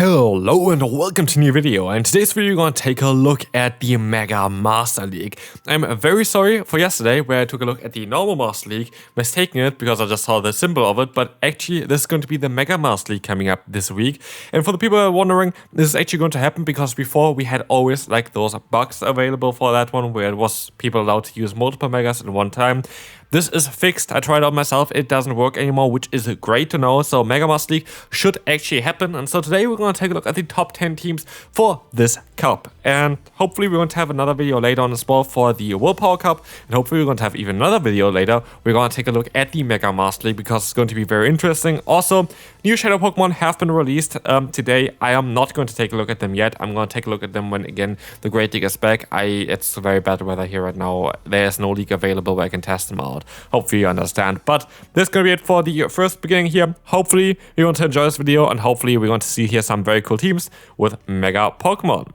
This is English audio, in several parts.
Hello and welcome to a new video, and today's video we're going to take a look at the Mega Master League. I'm very sorry for yesterday where I took a look at the normal Master League, mistaking it because I just saw the symbol of it, but actually this is going to be the Mega Master League coming up this week. And for the people who are wondering, this is actually going to happen because before we had always like those bugs available for that one where it was people allowed to use multiple Megas at one time. This is fixed. I tried it out myself. It doesn't work anymore, which is great to know. So Mega Master League should actually happen. And so today we're going to take a look at the top 10 teams for this cup. And hopefully we're going to have another video later on as well for the Willpower Cup. And hopefully we're going to have even another video later. We're going to take a look at the Mega Master League because it's going to be very interesting. Also, new Shadow Pokemon have been released today. I am not going to take a look at them yet. I'm going to take a look at them when, again, the Great League is back. It's very bad weather here right now. There's no league available where I can test them out. Hopefully you understand. But this is going to be it for the first beginning here. Hopefully you're going to enjoy this video, and hopefully we're going to see here some very cool teams with Mega Pokemon.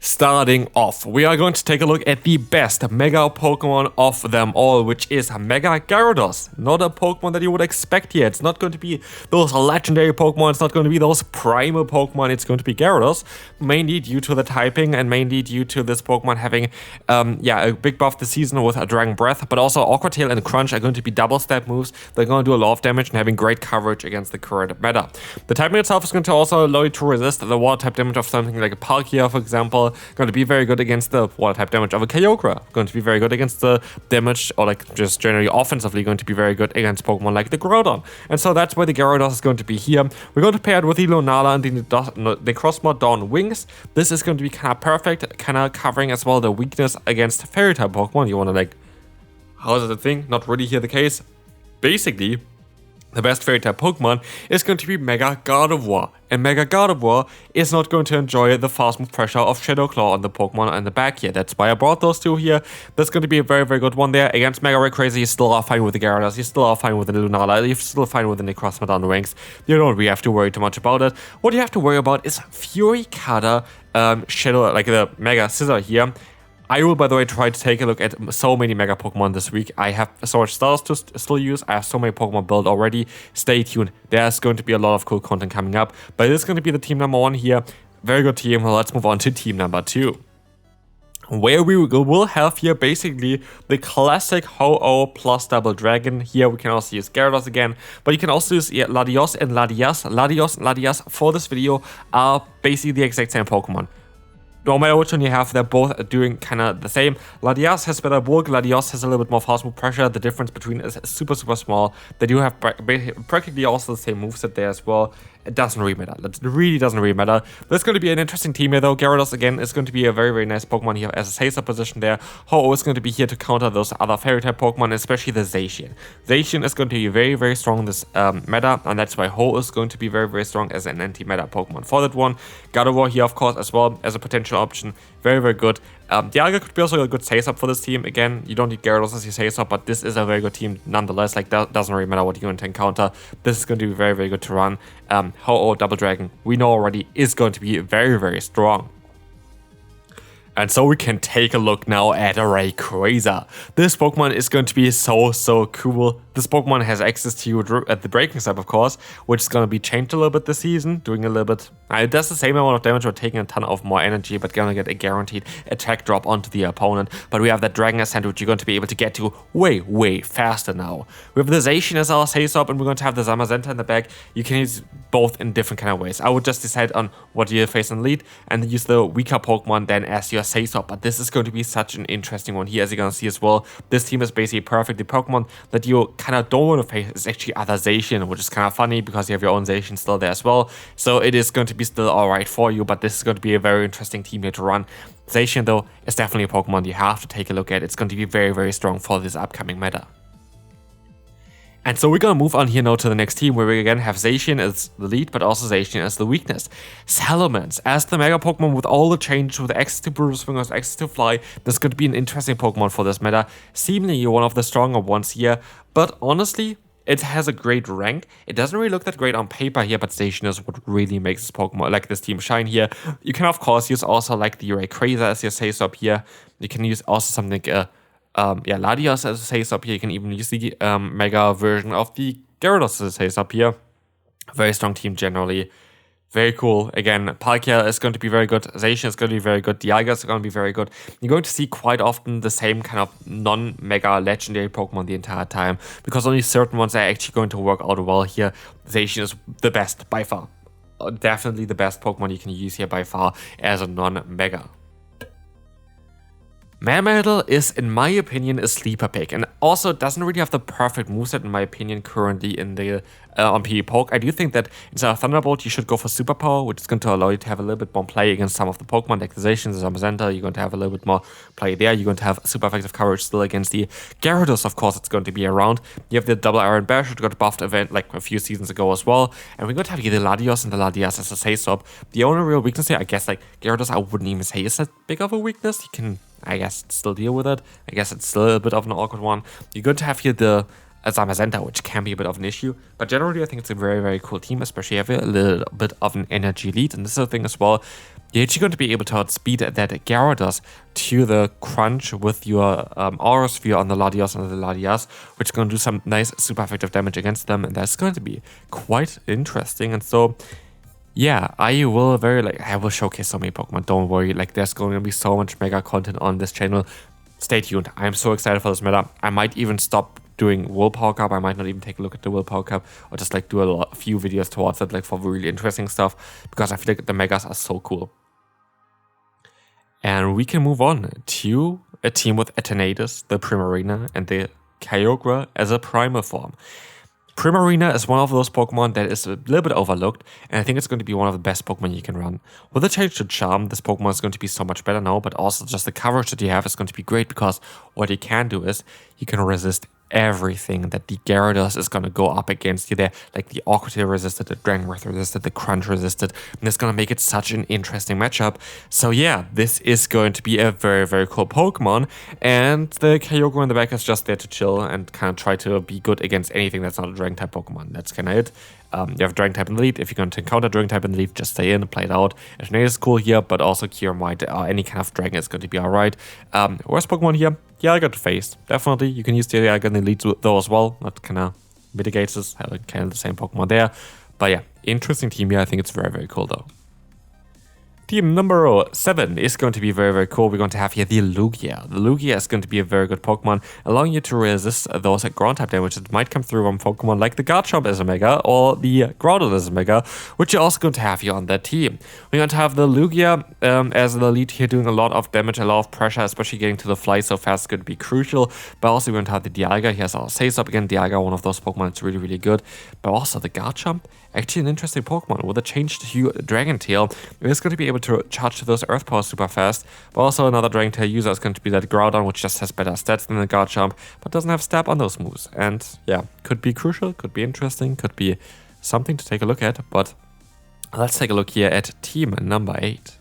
Starting off, we are going to take a look at the best Mega Pokemon of them all, which is Mega Gyarados. Not a Pokemon that you would expect here. It's not going to be those legendary Pokemon. It's not going to be those primal Pokemon. It's going to be Gyarados, mainly due to the typing and mainly due to this Pokemon having, a big buff this season with a Dragon Breath, but also Awkward Tail and Crunch are going to be double step moves. They're going to do a lot of damage and having great coverage against the current meta. The typing itself is going to also allow you to resist the water type damage of something like a Palkia, for example. Going to be very good against the water type damage of a Kyogre. Going to be very good against the damage, or like just generally offensively going to be very good against Pokemon like the Groudon. And so that's why the Gyarados is going to be here. We're going to pair it with the Lunala and the Crossmod Dawn Wings. This is going to be kind of perfect, kind of covering as well the weakness against Fairy type Pokemon. You want to like, how's the thing? Not really here the case. Basically, the best Fairy type Pokemon is going to be Mega Gardevoir. And Mega Gardevoir is not going to enjoy the fast move pressure of Shadow Claw on the Pokemon in the back here. That's why I brought those two here. That's going to be a very, very good one there. Against Mega Rayquaza, you still are fine with the Gyarados. You still are fine with the Lunala. You're still fine with the Necrozma Wings. You don't really have to worry too much about it. What you have to worry about is Fury Cutter, Shadow, like the Mega Scissor here. I will, by the way, try to take a look at so many Mega Pokemon this week. I have so much stars to still use. I have so many Pokemon built already. Stay tuned. There's going to be a lot of cool content coming up. But this is going to be the team number 1 here. Very good team. Well, let's move on to team number 2. Where we will have here basically the classic Ho-Oh plus Double Dragon. Here we can also use Gyarados again, but you can also use Latios and Latias. Latios and Latias for this video are basically the exact same Pokemon. No matter which one you have, they're both doing kind of the same. Latias has better bulk, Latios has a little bit more fast move pressure. The difference between is super, super small. They do have practically also the same moveset there as well. It doesn't really matter. It really doesn't really matter. There's going to be an interesting team here though. Gyarados again is going to be a very, very nice Pokemon here as a Sacer position there. Ho-Oh is going to be here to counter those other Fairy type Pokemon, especially the Zacian. Zacian is going to be very, very strong in this meta, and that's why Ho-Oh is going to be very, very strong as an anti-meta Pokemon for that one. Gardevoir here, of course, as well as a potential option. Very, very good. Dialga could be also a good Sacer for this team. Again, you don't need Gyarados as your Sacer, but this is a very good team nonetheless. Like, that doesn't really matter what you're going to encounter. This is going to be very, very good to run. Ho-Oh Double Dragon, we know already, is going to be very, very strong. And so we can take a look now at a Rayquaza. This Pokemon is going to be so, so cool. This Pokemon has access to you at the Breaking Step, of course, which is going to be changed a little bit this season, doing a little bit. It does the same amount of damage, but taking a ton of more energy, but going to get a guaranteed attack drop onto the opponent. But we have that Dragon Ascent, which you're going to be able to get to way, way faster now. We have the Zacian as our Sacer, and we're going to have the Zamazenta in the back. You can use both in different kind of ways. I would just decide on what you face in lead, and use the weaker Pokemon then as your Sacer. But this is going to be such an interesting one here, as you're going to see as well. This team is basically perfect. The Pokemon that you kind of don't want to face is actually other Zacian, which is kind of funny because you have your own Zacian still there as well. So it is going to be still alright for you, but this is going to be a very interesting team here to run. Zacian, though, is definitely a Pokemon you have to take a look at. It's going to be very, very strong for this upcoming meta. And so we're going to move on here now to the next team, where we again have Zacian as the lead, but also Zacian as the weakness. Salamence as the Mega Pokemon with all the changes, with access to Brutus Fingers, access to Fly. This could be an interesting Pokemon for this meta. Seemingly one of the stronger ones here, but honestly, it has a great rank. It doesn't really look that great on paper here, but Zacian is what really makes this Pokemon, like this team, shine here. You can, of course, use also like the Rayquaza as your Sacer up here. You can use also something Latios as a Sacer up here. You can even use the Mega version of the Gyarados as a Sacer up here. Very strong team generally. Very cool. Again, Palkia is going to be very good. Zacian is going to be very good. Dialga is going to be very good. You're going to see quite often the same kind of non-mega legendary Pokemon the entire time, because only certain ones are actually going to work out well here. Zacian is the best by far. Definitely the best Pokemon you can use here by far as a non-mega. Metal is, in my opinion, a sleeper pick, and also doesn't really have the perfect moveset, in my opinion, currently in the on PvPoke. I do think that instead of Thunderbolt, you should go for Superpower, which is going to allow you to have a little bit more play against some of the Pokemon, like the Zacians, the Zamazenta. You're going to have a little bit more play there. You're going to have super effective coverage still against the Gyarados, of course, it's going to be around. You have the Double Iron Bash, which got buffed event like a few seasons ago as well, and we're going to have the Latios and the Latias as a say-swap. The only real weakness here, I guess, like Gyarados, I wouldn't even say is that big of a weakness. You can, I guess, still deal with it. I guess it's still a bit of an awkward one. You're going to have here the Zamazenta, which can be a bit of an issue. But generally, I think it's a very, very cool team, especially if you have a little bit of an energy lead. And this is the thing as well. You're actually going to be able to outspeed that Gyarados to the crunch with your Aura Sphere on the Latios and the Latias, which is going to do some nice, super effective damage against them. And that's going to be quite interesting. And so, yeah, I will showcase so many Pokemon, don't worry. Like, there's going to be so much mega content on this channel. Stay tuned. I'm so excited for this meta. I might even stop doing Willpower Cup. I might not even take a look at the Willpower Cup, or just like do a few videos towards it, like for really interesting stuff, because I feel like the megas are so cool. And we can move on to a team with Eternatus, the Primarina, and the Kyogre as a primal form. Primarina is one of those Pokemon that is a little bit overlooked, and I think it's going to be one of the best Pokemon you can run. With the change to Charm, this Pokemon is going to be so much better now, but also just the coverage that you have is going to be great, because what you can do is you can resist everything that the Gyarados is going to go up against you there. Like the Aquatail resisted, the Dragon Breath resisted, the Crunch resisted, and it's going to make it such an interesting matchup. So yeah, this is going to be a very, very cool Pokemon, and the Kyogre in the back is just there to chill and kind of try to be good against anything that's not a Dragon type Pokemon. That's kind of it. You have Dragon type in the lead. If you're going to encounter Dragon type in the lead, just stay in, play it out. Eternatus is cool here, but also Kyurem White, any kind of Dragon is going to be alright. Worst Pokemon here? Dialga to face. Definitely, you can use Dialga in the lead though as well. That kind of mitigates this, having kind of the same Pokemon there. But yeah, interesting team here. I think it's very, very cool though. Team number 7 is going to be very, very cool. We're going to have here the Lugia. The Lugia is going to be a very good Pokemon, allowing you to resist those ground type damage that might come through from Pokemon like the Garchomp as a Mega or the Groudon as a Mega, which you're also going to have here on that team. We're going to have the Lugia as the lead here, doing a lot of damage, a lot of pressure, especially getting to the fly so fast is going to be crucial. But also we're going to have the Dialga. He has our Say-Stop again. Dialga, one of those Pokemon that's really, really good. But also the Garchomp, actually an interesting Pokemon. With a change to Dragon Tail, it's going to be able to charge to those Earth Powers super fast. But also another Dragon Tail user is going to be that Groudon, which just has better stats than the Garchomp, but doesn't have stab on those moves. And yeah, could be crucial, could be interesting, could be something to take a look at. But let's take a look here at team number 8.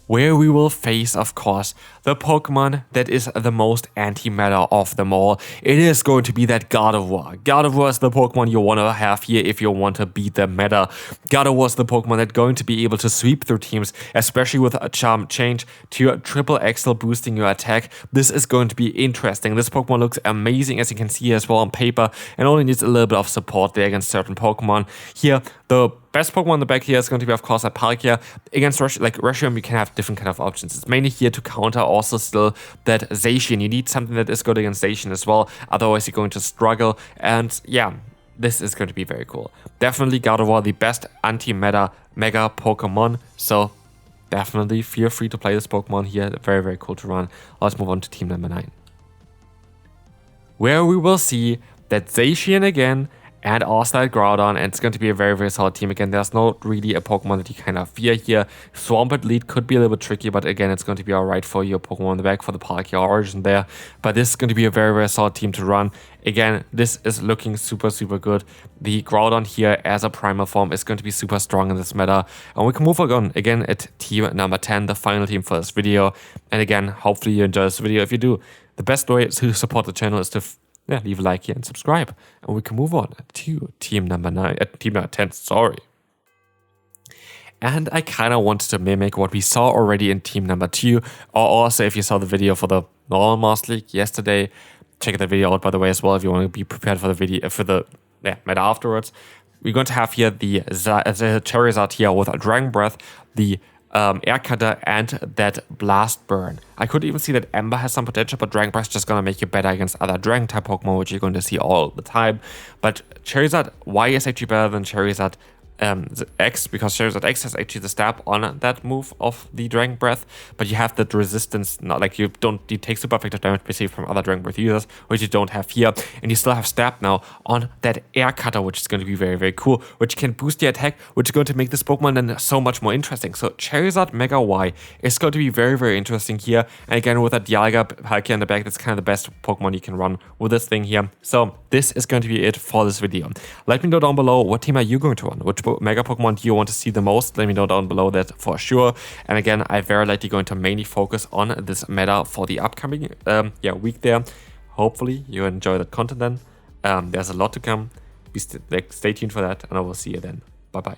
Where we will face, of course, the Pokemon that is the most anti-meta of them all. It is going to be that Gardevoir. Gardevoir is the Pokemon you want to have here if you want to beat the meta. Gardevoir is the Pokemon that's going to be able to sweep through teams, especially with a Charm change to your Triple Axel boosting your attack. This is going to be interesting. This Pokemon looks amazing, as you can see as well on paper, and only needs a little bit of support there against certain Pokemon. Here, the best Pokemon in the back here is going to be, of course, a Palkia. Against Reshiram, you can have different kind of options. It's mainly here to counter also still that Zacian. You need something that is good against Zacian as well. Otherwise, you're going to struggle. And yeah, this is going to be very cool. Definitely Gardevoir, the best anti-meta mega Pokemon. So definitely feel free to play this Pokemon here. Very, very cool to run. Let's move on to team number 9. Where we will see that Zacian again, and also that Groudon, and it's going to be a very, very solid team. Again, there's not really a Pokemon that you kind of fear here. Swampert lead could be a little bit tricky, but again, it's going to be alright for your Pokemon in the back for the Palkia origin there. But this is going to be a very, very solid team to run. Again, this is looking super, super good. The Groudon here as a primal form is going to be super strong in this meta. And we can move on again at team number 10, the final team for this video. And again, hopefully you enjoy this video. If you do, the best way to support the channel is to leave a like here and subscribe. And we can move on to team number 9, team number 10, sorry. And I kind of wanted to mimic what we saw already in team number 2. Or also, if you saw the video for the normal Master League yesterday, check that video out, by the way, as well, if you want to be prepared for the video, for the meta afterwards. we're going to have here the Charizard here with a Dragon Breath, the Air Cutter, and that Blast Burn. I could even see that Ember has some potential, but Dragon Breath is just going to make you better against other Dragon type Pokemon, which you're going to see all the time. But Charizard Y is actually better than Charizard X, because Charizard X has actually the stab on that move of the Dragon Breath, but you have that resistance, not like you take super effective damage basically from other Dragon Breath users, which you don't have here, and you still have stab now on that Air Cutter, which is going to be very, very cool, which can boost your attack, which is going to make this Pokemon then so much more interesting. So Charizard Mega Y is going to be very, very interesting here, and again with that Dialga Palkia in the back, that's kind of the best Pokemon you can run with this thing here. So this is going to be it for this video. Let me know down below, what team are you going to run? Which Mega Pokemon do you want to see the most? Let me know down below that for sure. And again, I'm very likely going to mainly focus on this meta for the upcoming week there. Hopefully you enjoy that content then. There's a lot to come. Stay tuned for that, and I will see you then. Bye bye.